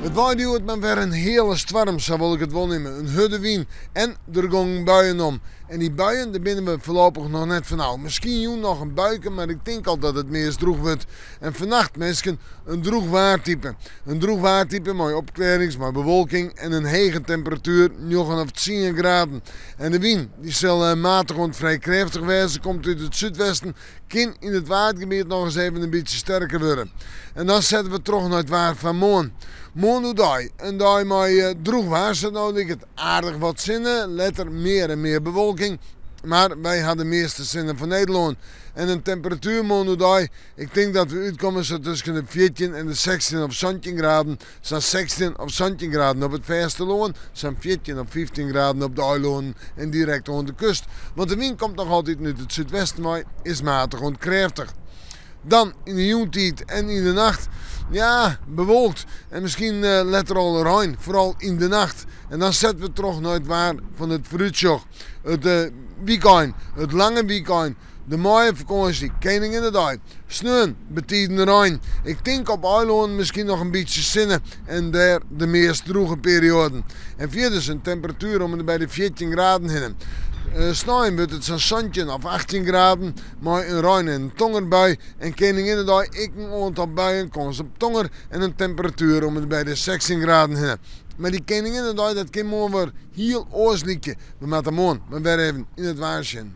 Het waait maar weer een hele storm, zo wil ik het wel nemen. Een hudde wind en er gingen buien om. En die buien, daar binnen we voorlopig nog net van nou. Misschien nog een buiken, maar ik denk al dat het meest droog wordt. En vannacht mensen een droog waartype. Een droog waartype, mooie opklarings, maar bewolking en een hege temperatuur, 9 of 10 graden. En de wind die zal matig en vrij krachtig wezen, komt uit het zuidwesten, kan in het waardgebied nog eens even een beetje sterker worden. En dan zetten we terug naar het waar van morgen. Morgen dag. En daar met droog waar, nou ligt het aardig wat zinnen, letter meer en meer bewolking. Maar wij hadden de meeste zinnen van Nederland. En een temperatuur morgen dag, ik denk dat we uitkomen zo tussen de 14 en de 16 of 17 graden. Zo'n 16 of 17 graden op het Vesterloon, zo'n 14 of 15 graden op de eilonen en direct onder de kust. Want de wind komt nog altijd uit het zuidwesten, maar is matig en krachtig. Dan in de jontijd en in de nacht, ja, bewolkt. En misschien let er al rein, vooral in de nacht. En dan zetten we terug naar het waar van het vooruitzicht. Het weekend, het lange weekend. De mooie vakantie, Koninginnedag. Sneeuw betekent rein. Ik denk op eiland misschien nog een beetje zinnen en daar de meest droge perioden. En verder een temperatuur om bij de 14 graden heen. S'nachts wordt het zo'n zandje of 18 graden, maar een rein en een tongerbui. En Koninginnedag ik een aantal buien, kans op tonger en een temperatuur om bij de 16 graden heen. Maar die Koninginnedag dat kan morgen weer heel oors liedje. We maken morgen weer even in het waarschuwen.